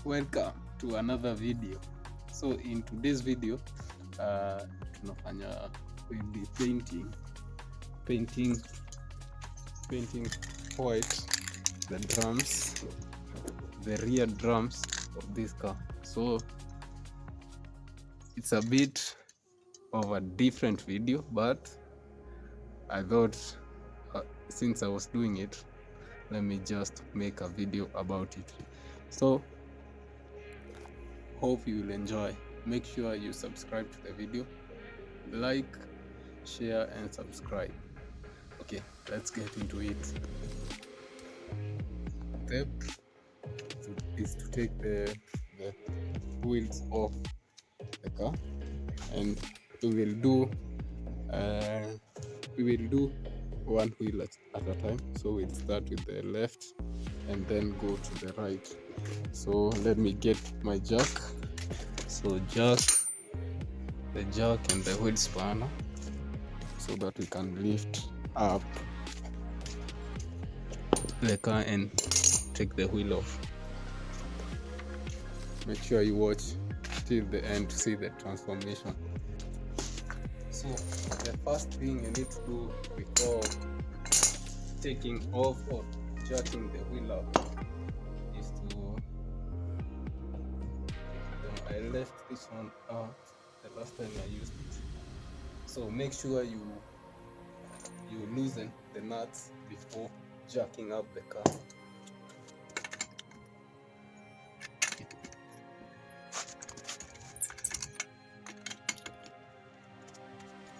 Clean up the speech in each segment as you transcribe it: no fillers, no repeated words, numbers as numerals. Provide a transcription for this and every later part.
Welcome to another video. So in today's video tunafanya will be painting white the drums, the rear drums of this car. So it's a bit of a different video, but I thought since I was doing it, let me just make a video about it. So hope you will enjoy. Make sure you subscribe to the video, like, share and subscribe. Okay, let's get into it. Step is to take the wheels off the car, and we will do one wheel at a time. So we'll start with the left and then go to the right. So let me get my jack. So the jack and the wheel spanner, so that we can lift up the car and take the wheel off. Make sure you watch till the end to see the transformation. So the first thing you need to do before taking off or jacking the wheel up is to I left this one out the last time I used it. So make sure you loosen the nuts before jacking up the car.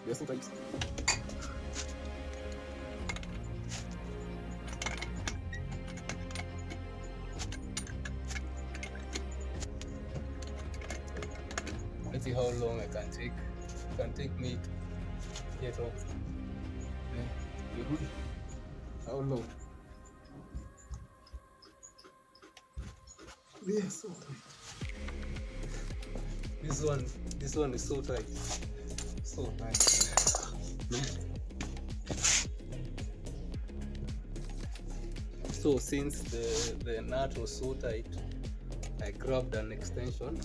Yes, sometimes. Let's see how long it can take. It can take me to get off the hood. How long? Yeah, so tight. This one is so tight. So tight. So since the nut was so tight, I grabbed an extension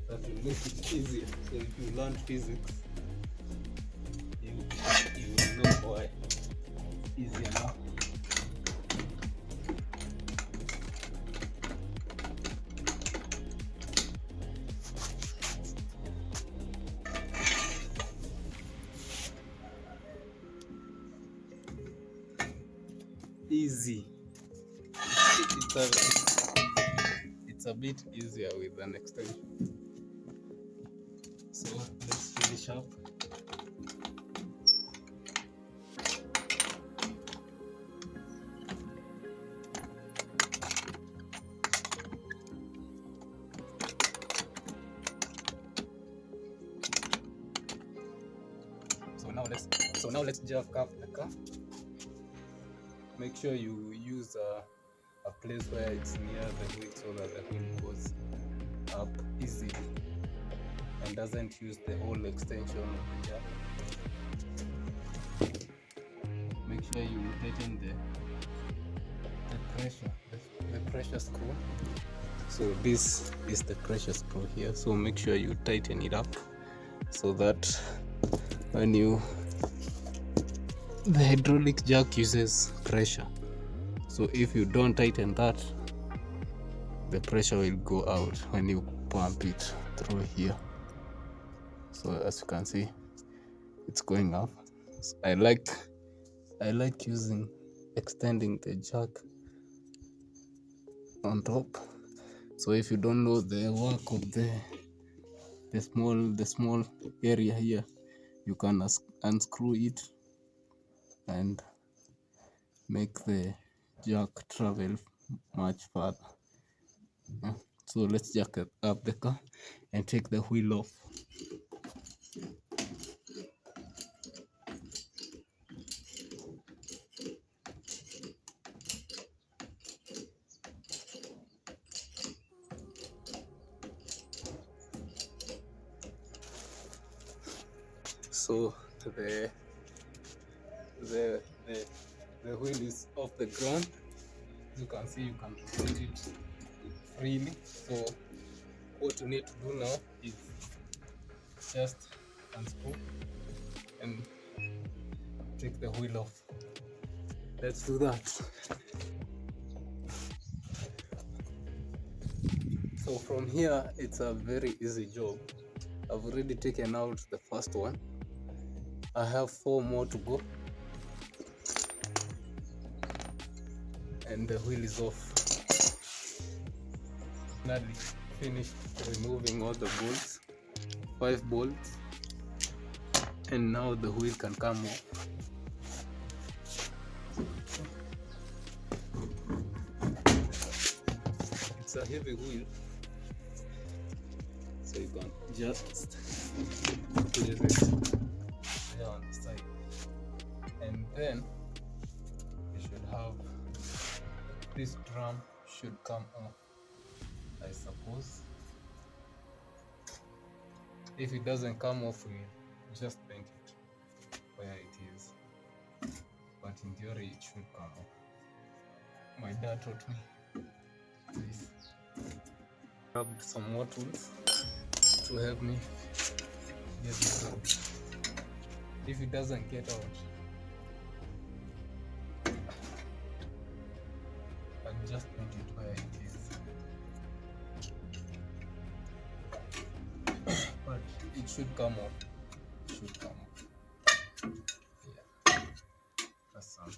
that will make it easier. So if you learn physics, you will know why. Easier now. Easy. It's a bit easier with an extension. So let's finish up. So now let's jack up the car. Make sure you use a place where it's near the wheel, so that the wheel goes up easy and doesn't use the whole extension of the jack. Make sure you tighten the pressure screw. So this is the pressure screw here, so make sure you tighten it up so that when the hydraulic jack uses pressure. So if you don't tighten that, the pressure will go out when you pump it through here. So as you can see, it's going up. So I like extending the jack on top. So if you don't know the work of the small area here, you can unscrew it and make the jack travel much further. So let's jack up the car and take the wheel off. So the wheel is off the ground. As you can see, you can rotate it freely. So what you need to do now is just unscrew and take the wheel off. Let's do that. So from here, it's a very easy job. I've already taken out the first one. I have 4 more to go. And the wheel is off. Finally finished removing all the bolts, 5 bolts. And now the wheel can come off. It's a heavy wheel, so you can just place it there on the side, and then you should have this drum should come off, I suppose. If it doesn't come off, we just paint it where it is, but in theory it should come off. My dad taught me this. Grabbed some more tools to help me get this out. If it doesn't get out, I'll just paint it where it is. But it should come off. It should come off. Yeah. That's some.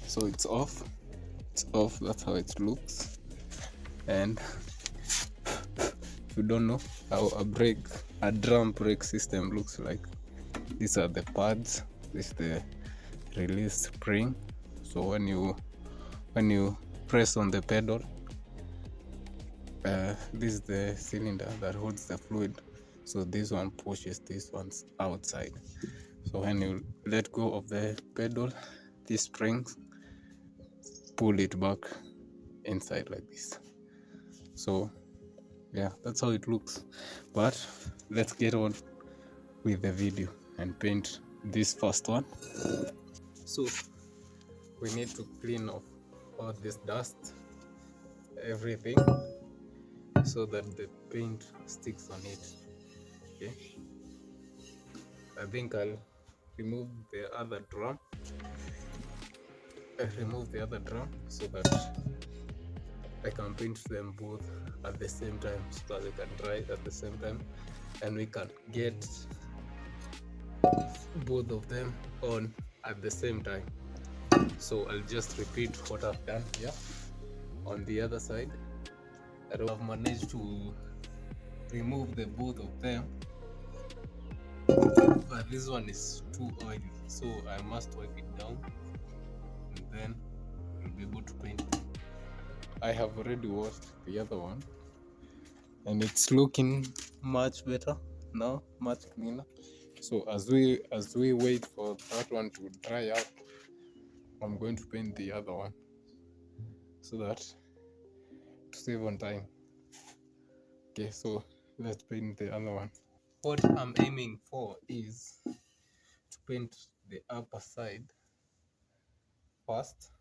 So it's off. It's off. That's how it looks. And if you don't know how a drum brake system looks like, these are the pads. This is the release spring. So when you press on the pedal, this is the cylinder that holds the fluid. So this one pushes this one's outside. So when you let go of the pedal, these springs pull it back inside like this. So yeah, that's how it looks. But let's get on with the video and paint this first one. So we need to clean off all this dust, everything, so that the paint sticks on it. Okay, I think I'll remove the other drum. So that I can paint them both at the same time, so that they can dry at the same time, and we can get both of them on at the same time. So I'll just repeat what I've done here on the other side. I've managed to remove the both of them, but this one is too oily, so I must wipe it down, and then we'll be able to paint it. I have already washed the other one, and it's looking much better now, much cleaner. So as we wait for that one to dry out, I'm going to paint the other one, so that to save on time. Okay, so let's paint the other one. What I'm aiming for is to paint the upper side first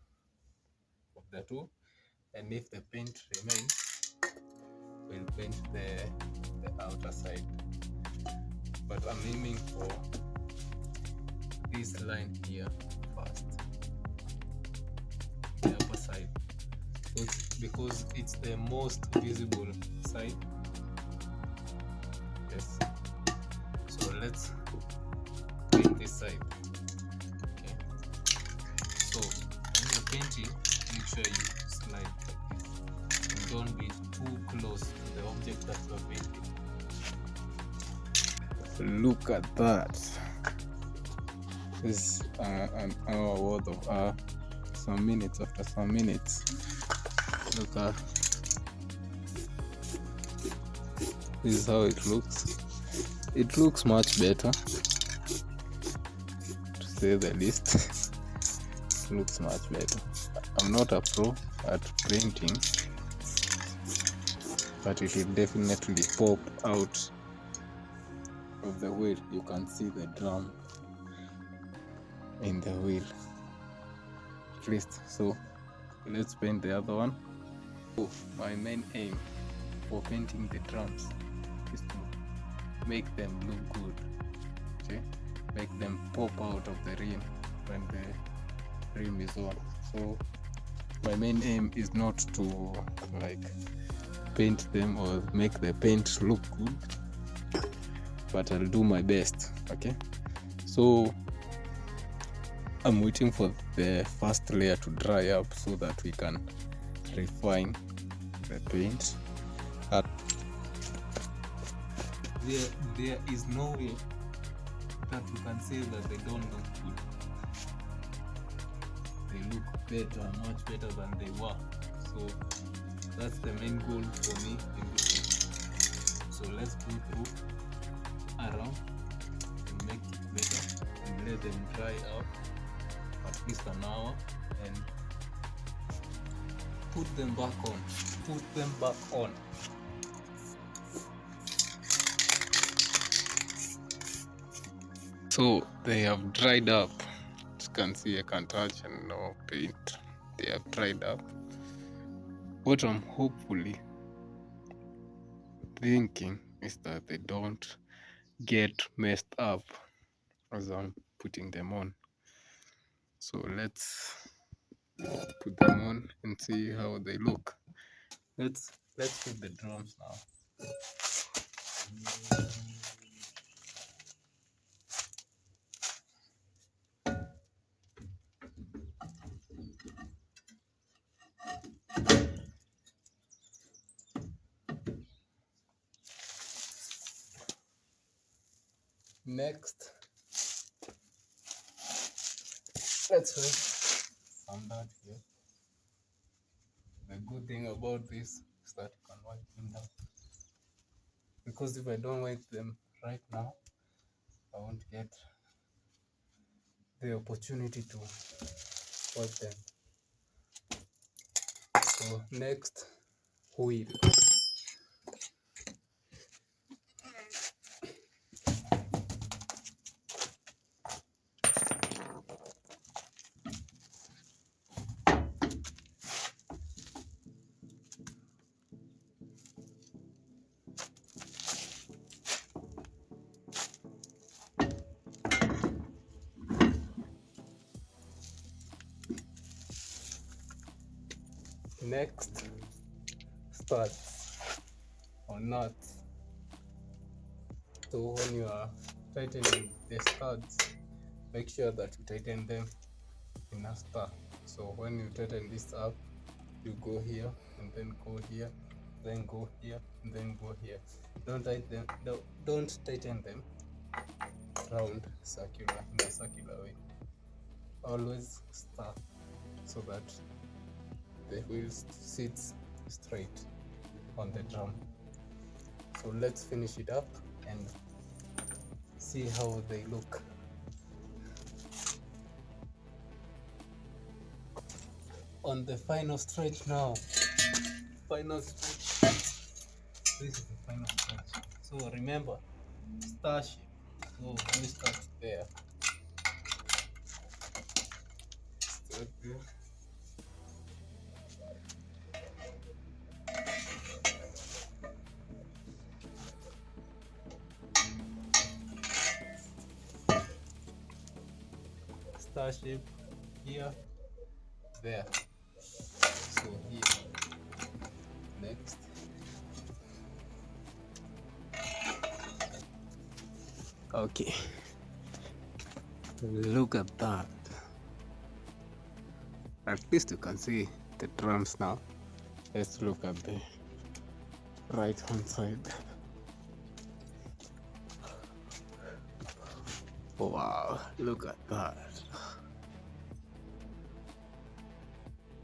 of the two, and if the paint remains, we'll paint the outer side. But I'm aiming for this line here first, the upper side, because it's the most visible side. Yes. So let's paint this side. Okay. So when you're painting, make sure you slide like this. And don't be too close to the object that you're painting. Look at that. This is an hour worth of some minutes after some minutes. Look at this is how it looks. It looks much better, to say the least. It looks much better. I'm not a pro at painting, but it will definitely pop out of the wheel. You can see the drum in the wheel at least. So let's paint the other one. So my main aim for painting the drums is to make them look good. Okay, make them pop out of the rim when the rim is on. So my main aim is not to like paint them or make the paint look good, but I'll do my best. Okay, so I'm waiting for the first layer to dry up so that we can refine the paint. There is no way that you can say that they don't look good. They look better, much better than they were. So that's the main goal for me in this one. So let's go through around and make it better and let them dry out at least an hour and put them back on. Put them back on. So they have dried up. As you can see, I can touch and no paint. They have dried up. What I'm hopefully thinking is that they don't get messed up as I'm putting them on. So let's put them on and see how they look. Let's put the drums now. Next, let's wait some that here. The good thing about this is that you can wipe them down. Because if I don't wipe them right now, I won't get the opportunity to wipe them. So next, wheel. Next, studs or nuts. So when you are tightening the studs, make sure that you tighten them in a star. So when you tighten this up, you go here and then go here, then go here and then go here. Don't tighten them round circular in a circular way. Always star so that the wheel sits straight on the drum. So let's finish it up and see how they look. On the final stretch now. Final stretch. This is the final stretch. So remember, star shape. So we start there. Start there. Star shape here, there. So here. Next. Okay. Look at that. At least you can see the drums now. Let's look at the right hand side. Wow, look at that.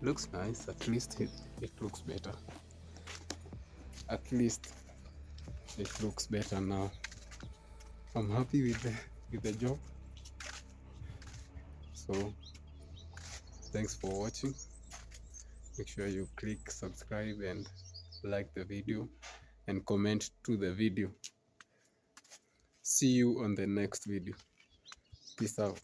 Looks nice. At least it looks better. At least it looks better now. I'm happy with the job. So thanks for watching. Make sure you click subscribe and like the video, and comment to the video. See you on the next video. Peace out.